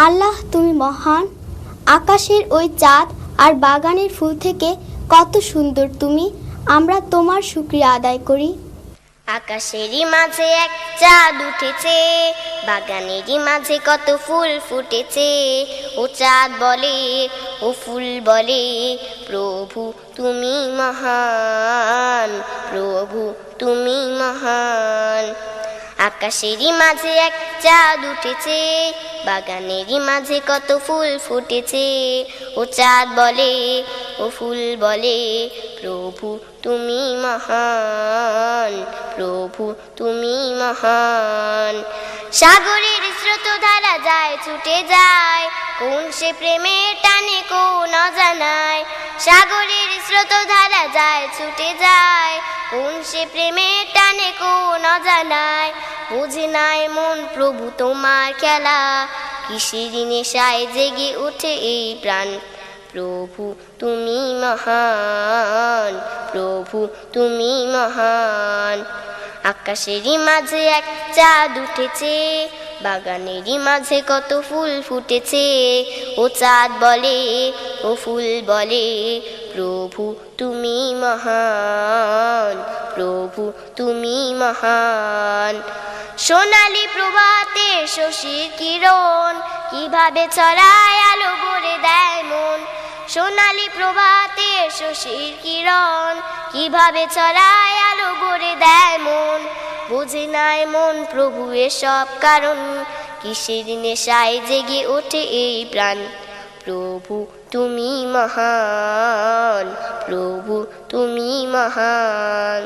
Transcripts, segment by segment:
আল্লাহ তুমি মহান। আকাশের ওই চাঁদ আর বাগানের ফুল থেকে কত সুন্দর তুমি, আমরা তোমার শুকরিয়া আদায় করি। আকাশেরই মাঝে এক চাঁদ উঠেছে, বাগানেরই মাঝে কত ফুল ফুটেছে। ও চাঁদ বলে, ও ফুল বলে, প্রভু তুমি মহান, প্রভু তুমি মহান। আকাশেরই মাঝে এক চাঁদ উঠেছে, বাগানেরই মাঝে কত ফুল ফুটেছে। ও চাঁদ বলে, ও ফুল বলে, প্রভু তুমি মহান, প্রভু তুমি মহান। সাগরের স্রোত ধারা যায় ছুটে যায়, কোন সে প্রেমের টানে কোন অজানায়। সাগরের স্রোত ধারা যায় ছুটে যায়, কোন সে প্রেমের টানে কোন অজানায়। বুঝে নাই মন প্রভু তোমার খেলা, কিসের নেশায় জেগে ওঠে এই প্রাণ। প্রভু তুমি মহান, প্রভু তুমি মহান। আকাশেরই মাঝে এক চাঁদ উঠেছে, বাগানেরই মাঝে কত ফুল ফুটেছে। ও চাঁদ বলে, ও ফুল বলে, প্রভু তুমি মহান, প্রভু তুমি মহান। সোনালি প্রভাতে শশীর কিরণ, কিভাবে ছড়ায় আলো ভরে দেয় মন। সোনালি প্রভাতে শশীর কিরণ, কিভাবে ছড়ায় আলো ভরে দেয় মন। বুঝে নাই মন প্রভু এসব কারণ, কিসের নেশায় জেগে ওঠে এই প্রাণ। প্রভু তুমি মহান, প্রভু তুমি মহান।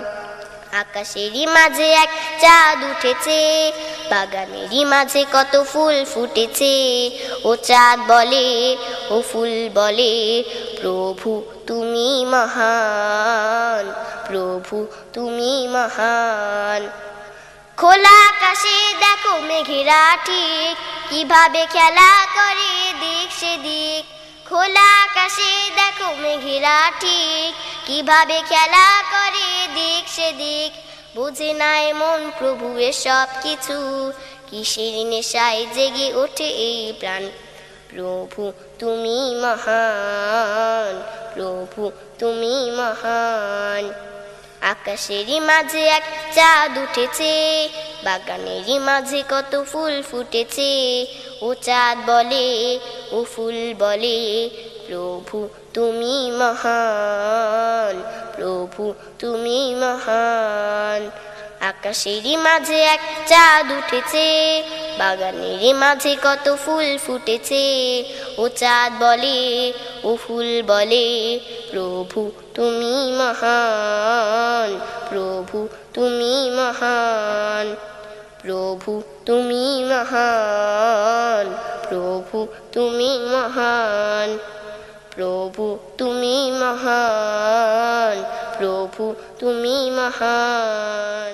আকাশেরই মাঝে এক চাঁদ উঠেছে, বাগানেরই মাঝে কত ফুল ফুটেছে। ও চাঁদ বলে, ও ফুল বলে, প্রভু তুমি মহান, প্রভু তুমি মহান। খোলা আকাশে দেখো মেঘেরা ঠিক, কিভাবে খেলা করে দিক সেদিক। খোলা আকাশে দেখো মেঘেরা ঠিক, কিভাবে খেলা করে দিক সেদিক। বুঝে নাই মন প্রভু এসব কিছু, কিসের নেশায় জেগে ওঠে এই প্রাণ। প্রভু তুমি মহান, প্রভু তুমি মহান। আকাশেরই মাঝে এক চাঁদ উঠেছে, বাগানেরই মাঝে কত ফুল ফুটেছে। ও চাঁদ বলে, ও ফুল বলে, প্রভু তুমি মহান, প্রভু তুমি মহান। আকাশেরই মাঝে এক চাঁদ উঠেছে, বাগানেরই মাঝে কত ফুল ফুটেছে। ও চাঁদ বলে, ও ফুল বলে, প্রভু তুমি মহান, প্রভু তুমি মহান। প্রভু তুমি মহান, প্রভু তুমি মহান। প্রভু তুমি মহান, প্রভু তুমি মহান।